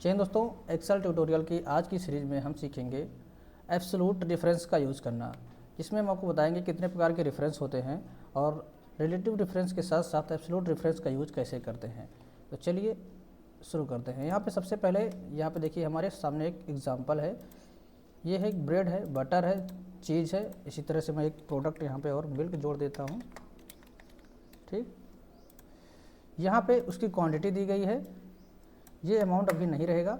चलिए दोस्तों, Excel tutorial की आज की सीरीज़ में हम सीखेंगे एब्सोल्यूट रेफरेंस का यूज़ करना, जिसमें हम आपको बताएंगे कितने प्रकार के रेफरेंस होते हैं और रिलेटिव रेफरेंस के साथ साथ एब्सोल्यूट रेफरेंस का यूज़ कैसे करते हैं। तो चलिए शुरू करते हैं। यहाँ पे सबसे पहले यहाँ पे देखिए हमारे सामने एक एग्जांपल है। ये है ब्रेड है, बटर है, चीज़ है। इसी तरह से मैं एक प्रोडक्ट यहाँ पे और मिल्क जोड़ देता हूँ। ठीक, यहाँ पे उसकी क्वांटिटी दी गई है। ये अमाउंट अभी नहीं रहेगा।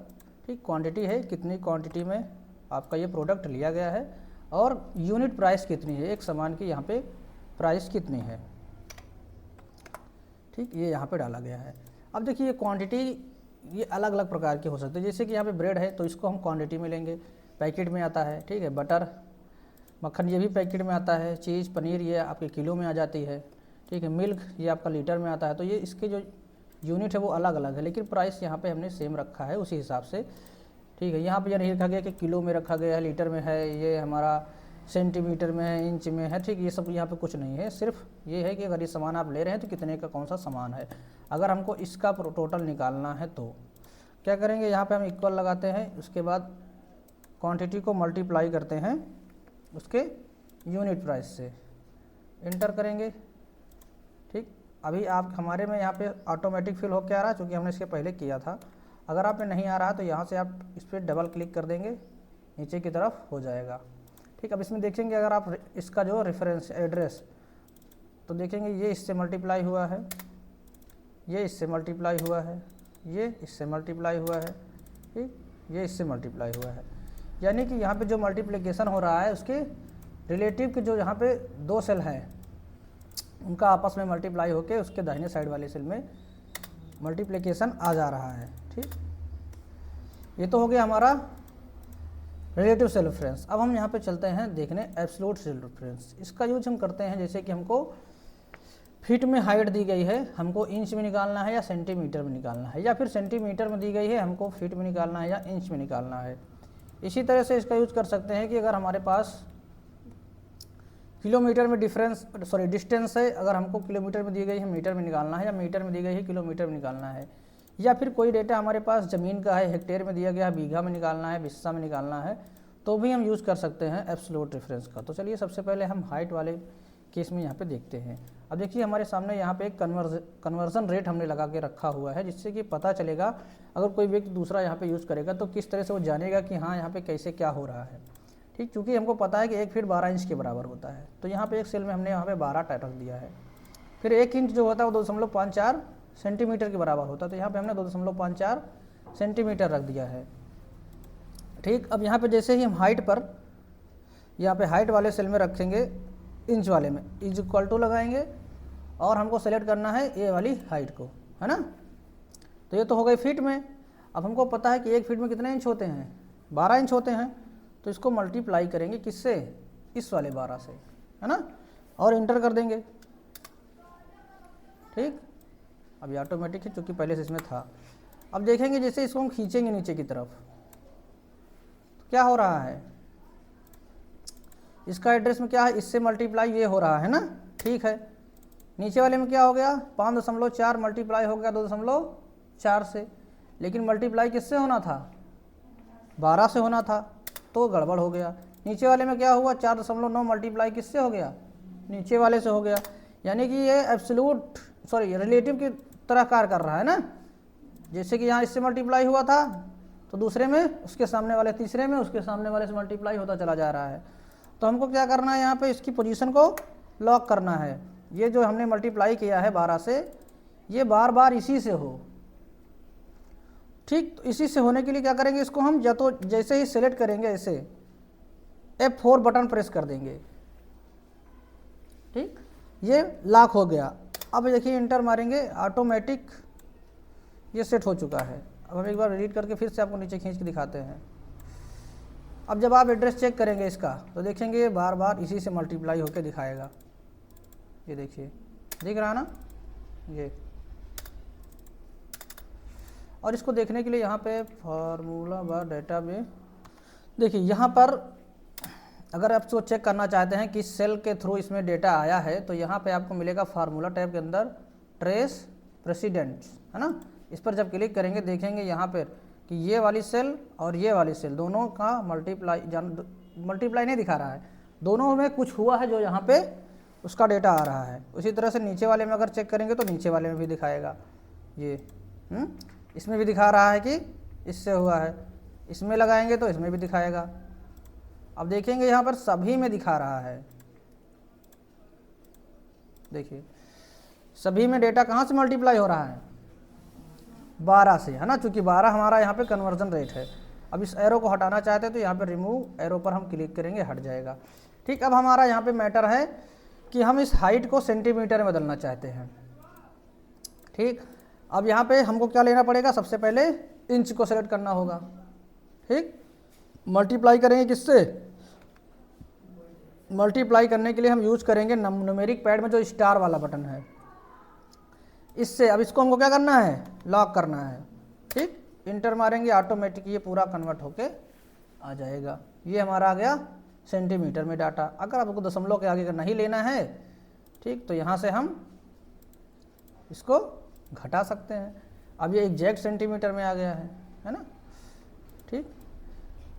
ठीक, क्वांटिटी है, कितनी क्वांटिटी में आपका ये प्रोडक्ट लिया गया है और यूनिट प्राइस कितनी है, एक सामान की यहाँ पे प्राइस कितनी है। ठीक, ये यहाँ पे डाला गया है। अब देखिए ये क्वांटिटी ये अलग अलग प्रकार की हो सकती है। जैसे कि यहाँ पे ब्रेड है तो इसको हम क्वांटिटी में लेंगे, पैकेट में आता है। ठीक है, बटर मक्खन ये भी पैकेट में आता है। चीज़ पनीर ये आपके किलो में आ जाती है। ठीक है, मिल्क ये आपका लीटर में आता है। तो ये इसके जो यूनिट है वो अलग अलग है, लेकिन प्राइस यहाँ पे हमने सेम रखा है उसी हिसाब से। ठीक है, यहाँ पे यह नहीं रखा गया कि किलो में रखा गया है, लीटर में है, ये हमारा सेंटीमीटर में है, इंच में है। ठीक, ये सब यहाँ पे कुछ नहीं है। सिर्फ ये है कि अगर ये सामान आप ले रहे हैं तो कितने का कौन सा सामान है। अगर हमको इसका टोटल निकालना है तो क्या करेंगे, यहाँ पर हम इक्वल लगाते हैं, उसके बाद क्वान्टिटी को मल्टीप्लाई करते हैं उसके यूनिट प्राइस से, इंटर करेंगे। ठीक, अभी आप हमारे में यहाँ पे ऑटोमेटिक फिल होकर आ रहा है क्योंकि हमने इसके पहले किया था। अगर आप में नहीं आ रहा तो यहाँ से आप इस पर डबल क्लिक कर देंगे, नीचे की तरफ हो जाएगा। ठीक, अब इसमें देखेंगे अगर आप इसका जो रेफरेंस एड्रेस तो देखेंगे ये इससे मल्टीप्लाई हुआ है, ये इससे मल्टीप्लाई हुआ है, ये इससे मल्टीप्लाई हुआ है। ठीक, ये इससे मल्टीप्लाई हुआ है, यानी कि यहाँ पे जो मल्टीप्लिकेशन हो रहा है उसके रिलेटिव के जो यहाँ पे दो सेल हैं उनका आपस में मल्टीप्लाई होके उसके दाहिने साइड वाले सेल में मल्टीप्लिकेशन आ जा रहा है। ठीक, ये तो हो गया हमारा रिलेटिव सेल रेफरेंस। अब हम यहाँ पे चलते हैं देखने एब्सोल्यूट सेल रेफरेंस। इसका यूज हम करते हैं जैसे कि हमको फीट में हाइट दी गई है, हमको इंच में निकालना है या सेंटीमीटर में निकालना है, या फिर सेंटीमीटर में दी गई है हमको फीट में निकालना है या इंच में निकालना है। इसी तरह से इसका यूज कर सकते हैं कि अगर हमारे पास किलोमीटर में डिस्टेंस है, अगर हमको किलोमीटर में दी गई है मीटर में निकालना है, या मीटर में दी गई है किलोमीटर में निकालना है, या फिर कोई डेटा हमारे पास ज़मीन का है, हेक्टेयर में दिया गया है, बीघा में निकालना है, बिस्सा में निकालना है, तो भी हम यूज़ कर सकते हैं एब्सोल्यूट रेफरेंस का। तो चलिए सबसे पहले हम हाइट वाले केस में यहाँ पे देखते हैं। अब देखिए हमारे सामने यहाँ पे एक कन्वर्जन रेट हमने लगा के रखा हुआ है, जिससे कि पता चलेगा अगर कोई व्यक्ति दूसरा यहाँ पे यूज़ करेगा तो किस तरह से वो जानेगा कि हाँ यहाँ पे कैसे क्या हो रहा है। ठीक, क्योंकि हमको पता है कि 1 फीट 12 इंच के बराबर होता है, तो यहाँ पे एक सेल में हमने यहाँ पे 12 टाइप रख दिया है। फिर 1 इंच जो होता है वो 2.54 सेंटीमीटर के बराबर होता है, तो यहाँ पे हमने 2.54 सेंटीमीटर रख दिया है। ठीक, अब यहाँ पे जैसे ही हम हाइट पर यहाँ पे हाइट वाले सेल में रखेंगे, इंच वाले में इज इक्वल टू लगाएंगे और हमको सेलेक्ट करना है ये वाली हाइट को, है ना। तो ये तो हो गई फीट में। अब हमको पता है कि 1 फीट में कितने इंच होते हैं, 12 इंच होते हैं, तो इसको मल्टीप्लाई करेंगे किससे, इस वाले 12 से, है ना, और इंटर कर देंगे। ठीक, अभी ऑटोमेटिक है क्योंकि पहले से इसमें था। अब देखेंगे जैसे इसको हम खींचेंगे नीचे की तरफ तो क्या हो रहा है, इसका एड्रेस में क्या है, इससे मल्टीप्लाई ये हो रहा है ना। ठीक है, नीचे वाले में क्या हो गया, 5.4 मल्टीप्लाई हो गया 2.4 से, लेकिन मल्टीप्लाई किससे होना था, 12 से होना था, तो गड़बड़ हो गया। नीचे वाले में क्या हुआ, 4.9 मल्टीप्लाई किससे हो गया, नीचे वाले से हो गया। यानी कि ये एब्सोल्यूट रिलेटिव की तरह कार्य कर रहा है ना। जैसे कि यहाँ इससे मल्टीप्लाई हुआ था तो दूसरे में, उसके सामने वाले तीसरे में, उसके सामने वाले से मल्टीप्लाई होता चला जा रहा है। तो हमको क्या करना है, यहाँ पे इसकी पोजीशन को लॉक करना है। ये जो हमने मल्टीप्लाई किया है 12 से, ये बार बार इसी से हो। ठीक, तो इसी से होने के लिए क्या करेंगे, इसको हम या तो जैसे ही सिलेक्ट करेंगे ऐसे F4 बटन प्रेस कर देंगे। ठीक, ये लॉक हो गया। अब देखिए इंटर मारेंगे, ऑटोमेटिक ये सेट हो चुका है। अब हम एक बार एडिट करके फिर से आपको नीचे खींच के दिखाते हैं। अब जब आप एड्रेस चेक करेंगे इसका तो देखेंगे ये बार बार इसी से मल्टीप्लाई होकर दिखाएगा। ये देखिए दिख रहा है ना ये। और इसको देखने के लिए यहाँ पे फार्मूला बार डेटा में देखिए, यहाँ पर अगर आप इसको चेक करना चाहते हैं कि सेल के थ्रू इसमें डेटा आया है तो यहाँ पे आपको मिलेगा फार्मूला टैब के अंदर ट्रेस प्रेसिडेंट्स, है ना। इस पर जब क्लिक करेंगे देखेंगे यहाँ पर कि ये वाली सेल और ये वाली सेल दोनों का मल्टीप्लाई नहीं दिखा रहा है, दोनों में कुछ हुआ है जो यहाँ पे उसका डेटा आ रहा है। उसी तरह से नीचे वाले में अगर चेक करेंगे तो नीचे वाले में भी दिखाएगा ये, इसमें भी दिखा रहा है कि इससे हुआ है, इसमें लगाएंगे तो इसमें भी दिखाएगा। अब देखेंगे यहाँ पर सभी में दिखा रहा है, देखिए सभी में डेटा कहाँ से मल्टीप्लाई हो रहा है, 12 से, है ना, चूंकि 12 हमारा यहाँ पे कन्वर्जन रेट है। अब इस एरो को हटाना चाहते हैं तो यहाँ पे रिमूव एरो पर हम क्लिक करेंगे, हट जाएगा। ठीक, अब हमारा यहाँ पे मैटर है कि हम इस हाइट को सेंटीमीटर में बदलना चाहते हैं। ठीक, अब यहाँ पे हमको क्या लेना पड़ेगा, सबसे पहले इंच को सेलेक्ट करना होगा। ठीक, मल्टीप्लाई करेंगे किससे, मल्टीप्लाई करने के लिए हम यूज करेंगे न्यूमेरिक पैड में जो स्टार वाला बटन है, इससे। अब इसको हमको क्या करना है, लॉक करना है। ठीक, इंटर मारेंगे, ऑटोमेटिक ये पूरा कन्वर्ट होके आ जाएगा। ये हमारा आ गया सेंटीमीटर में डाटा। अगर आपको दशमलव के आगे का नहीं लेना है, ठीक, तो यहाँ से हम इसको घटा सकते हैं। अब ये एग्जैक्ट सेंटीमीटर में आ गया है ना। ठीक,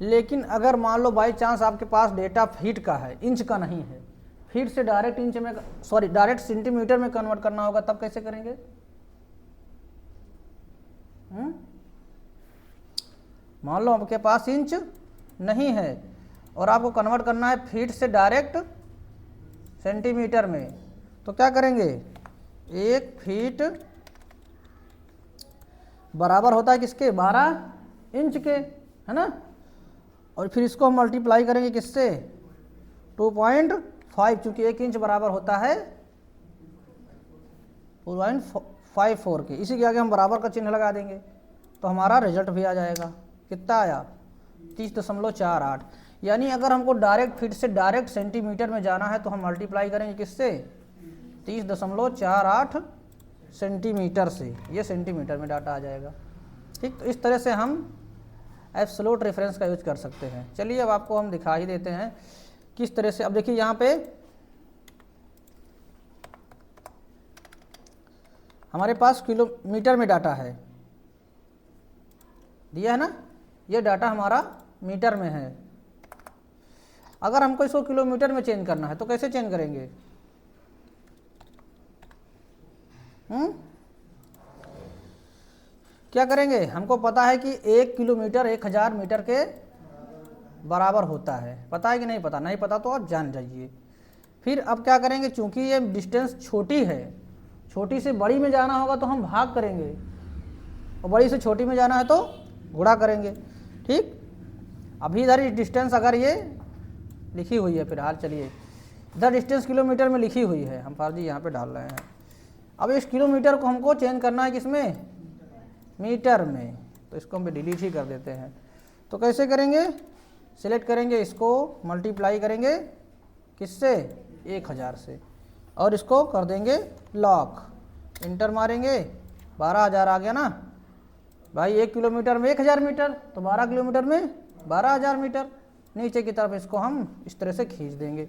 लेकिन अगर मान लो बाई चांस आपके पास डेटा फीट का है, इंच का नहीं है, फीट से डायरेक्ट इंच में, सॉरी डायरेक्ट सेंटीमीटर में कन्वर्ट करना होगा, तब कैसे करेंगे? मान लो आपके पास इंच नहीं है और आपको कन्वर्ट करना है फीट से डायरेक्ट सेंटीमीटर में, तो क्या करेंगे, 1 फीट बराबर होता है किसके, 12 इंच के, है ना। और फिर इसको हम मल्टीप्लाई करेंगे किससे, 2.5, चूंकि 1 इंच बराबर होता है 2.54 के। इसी के आगे हम बराबर का चिन्ह लगा देंगे तो हमारा रिजल्ट भी आ जाएगा। कितना आया, 30.48। यानी अगर हमको डायरेक्ट फीट से डायरेक्ट सेंटीमीटर में जाना है तो हम मल्टीप्लाई करेंगे किससे, 30.48 सेंटीमीटर से। ये सेंटीमीटर में डाटा आ जाएगा। ठीक, तो इस तरह से हम एब्सोल्यूट रेफरेंस का यूज कर सकते हैं। चलिए अब आपको हम दिखा ही देते हैं किस तरह से। अब देखिए यहाँ पे हमारे पास किलोमीटर में डाटा है, दिया है ना, ये डाटा हमारा मीटर में है। अगर हमको इसको किलोमीटर में चेंज करना है तो कैसे चेंज करेंगे, क्या करेंगे, हमको पता है कि 1 किलोमीटर 1000 मीटर के बराबर होता है, पता है कि नहीं पता, नहीं पता तो आप जान जाइए। फिर अब क्या करेंगे, चूंकि ये डिस्टेंस छोटी है, छोटी से बड़ी में जाना होगा तो हम भाग करेंगे, और बड़ी से छोटी में जाना है तो गुणा करेंगे। ठीक, अभी इधर डिस्टेंस अगर ये लिखी हुई है, फिलहाल चलिए इधर डिस्टेंस किलोमीटर में लिखी हुई है, हम फर्जी यहाँ पे डाल रहे हैं। अब इस किलोमीटर को हमको चेंज करना है किसमें, मीटर में, तो इसको हम डिलीट ही कर देते हैं। तो कैसे करेंगे, सिलेक्ट करेंगे, इसको मल्टीप्लाई करेंगे किससे, 1000 से, और इसको कर देंगे लॉक, इंटर मारेंगे, 12000 आ गया ना भाई। 1 किलोमीटर में 1000 मीटर, तो 12 किलोमीटर में 12000 मीटर। नीचे की तरफ इसको हम इस तरह से खींच देंगे,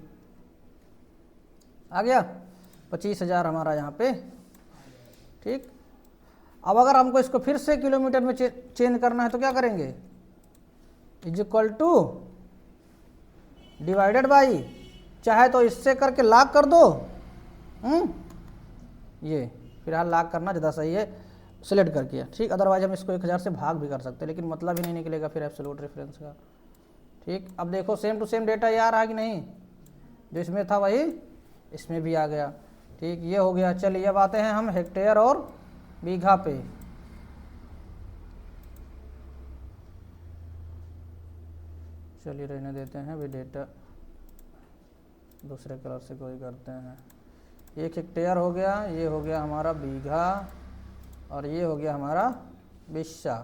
आ गया 25000 हमारा यहाँ पे। ठीक, अब अगर हमको इसको फिर से किलोमीटर में चेंज करना है तो क्या करेंगे, is equal two divided by, चाहे तो इससे करके लाग कर दो, ये फिलहाल लाग करना ज़्यादा सही है, सिलेक्ट करके। ठीक, अदरवाइज हम इसको 1000 से भाग भी कर सकते हैं, लेकिन मतलब ही नहीं निकलेगा फिर एब्सोल्यूट रेफरेंस का। ठीक, अब देखो सेम टू सेम डेटा ये आ रहा है कि नहीं, जो इसमें था वही इसमें भी आ गया। ठीक, ये हो गया। चलिए अब आते हैं हम हेक्टेयर और बीघा पे। चलिए रहने देते हैं, भी डेटा दूसरे कलर से कोई करते हैं। 1 हेक्टेयर हो गया, ये हो गया हमारा बीघा, और ये हो गया हमारा बिस्सा।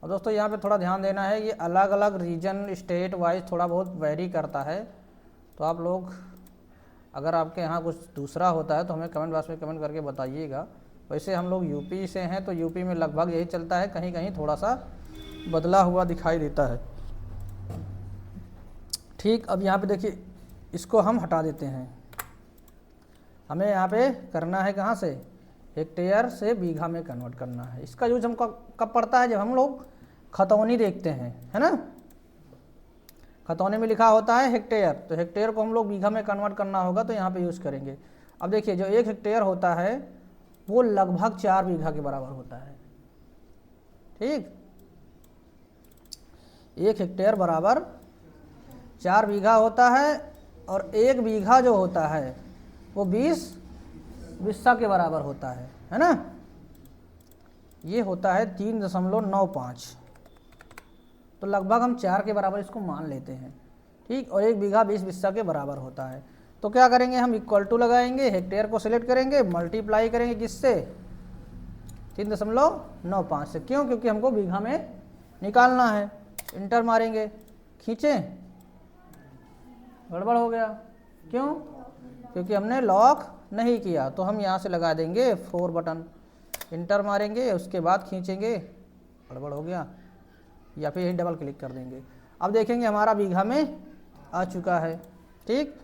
और दोस्तों यहाँ पे थोड़ा ध्यान देना है, ये अलग अलग रीजन स्टेट वाइज थोड़ा बहुत वेरी करता है, तो आप लोग अगर आपके यहाँ कुछ दूसरा होता है तो हमें कमेंट बॉक्स में कमेंट करके बताइएगा। वैसे हम लोग यूपी से हैं तो यूपी में लगभग यही चलता है, कहीं कहीं थोड़ा सा बदला हुआ दिखाई देता है। ठीक, अब यहाँ पे देखिए इसको हम हटा देते हैं, हमें यहाँ पे करना है कहाँ से, हेक्टेयर से बीघा में कन्वर्ट करना है। इसका यूज हमको कब पड़ता है, जब हम लोग खतौनी देखते हैं, है ना। खतौनी में लिखा होता है हेक्टेयर, तो हेक्टेयर को हम लोग बीघा में कन्वर्ट करना होगा तो यहाँ पे यूज़ करेंगे। अब देखिए जो 1 हेक्टेयर होता है वो लगभग 4 बीघा के बराबर होता है, ठीक। 1 हेक्टेयर बराबर 4 बीघा होता है और 1 बीघा जो होता है वो 20 बिस्सा के बराबर होता है ना। ये होता है 3.95, तो लगभग हम 4 के बराबर इसको मान लेते हैं, ठीक। और 1 बीघा 20 बिस्सा के बराबर होता है, तो क्या करेंगे हम इक्वल टू लगाएंगे, हेक्टेयर को सिलेक्ट करेंगे, मल्टीप्लाई करेंगे किससे, 3.95 से। क्यों? क्योंकि हमको बीघा में निकालना है। इंटर मारेंगे, खींचें, गड़बड़ हो गया। क्यों? क्योंकि हमने लॉक नहीं किया, तो हम यहाँ से लगा देंगे 4 बटन, इंटर मारेंगे, उसके बाद खींचेंगे, गड़बड़ हो गया, या फिर यही डबल क्लिक कर देंगे। अब देखेंगे हमारा बीघा में आ चुका है, ठीक।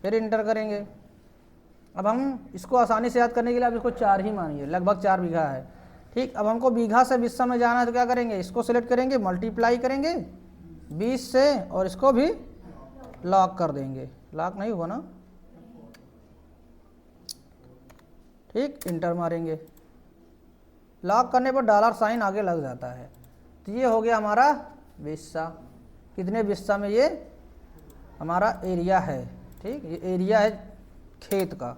फिर इंटर करेंगे। अब हम इसको आसानी से याद करने के लिए आप इसको 4 ही मानिए, लगभग 4 बीघा है, ठीक। अब हमको बीघा से बिस्सा में जाना है तो क्या करेंगे, इसको सिलेक्ट करेंगे, मल्टीप्लाई करेंगे 20 से और इसको भी लॉक कर देंगे। लॉक नहीं हुआ ना, ठीक। इंटर मारेंगे, लॉक करने पर $साइन आगे लग जाता है। तो ये हो गया हमारा बिस्सा। कितने बिस्सा में ये हमारा एरिया है, ठीक। ये एरिया है खेत का।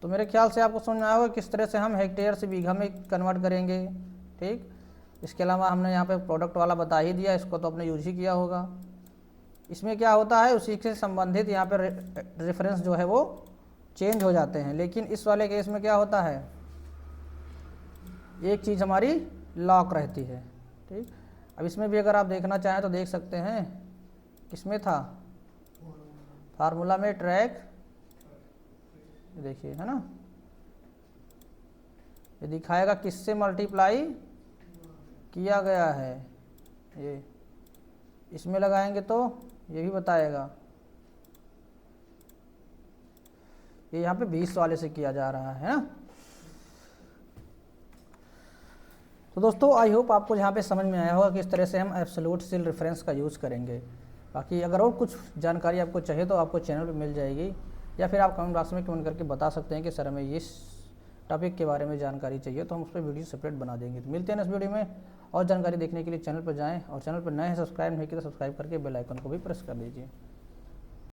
तो मेरे ख्याल से आपको समझ में आया होगा किस तरह से हम हेक्टेयर से बीघा में कन्वर्ट करेंगे, ठीक। इसके अलावा हमने यहाँ पे प्रोडक्ट वाला बता ही दिया, इसको तो आपने यूज ही किया होगा। इसमें क्या होता है, उसी से संबंधित यहाँ पे रेफरेंस जो है वो चेंज हो जाते हैं, लेकिन इस वाले केस में क्या होता है, एक चीज़ हमारी लॉक रहती है, ठीक। अब इसमें भी अगर आप देखना चाहें तो देख सकते हैं, किसमें था, फार्मूला में ट्रैक, देखिए, है ना, ये दिखाएगा किससे मल्टीप्लाई किया गया है। ये इसमें लगाएंगे तो ये भी बताएगा, ये यहाँ पे 20 वाले से किया जा रहा है ना। तो दोस्तों आई होप आपको यहाँ पे समझ में आया होगा कि इस तरह से हम एब्सोल्यूट सेल रेफरेंस का यूज़ करेंगे। बाकी अगर और कुछ जानकारी आपको चाहिए तो आपको चैनल पे मिल जाएगी, या फिर आप कमेंट बॉक्स में कमेंट करके बता सकते हैं कि सर हमें इस टॉपिक के बारे में जानकारी चाहिए, तो हम उस पर वीडियो सेपरेट बना देंगे। तो मिलते हैं इस वीडियो में, और जानकारी देखने के लिए चैनल पर जाएँ, और चैनल पर नए हैं सब्सक्राइब नहीं किया तो सब्सक्राइब करके बेल आइकन को भी प्रेस कर दीजिए।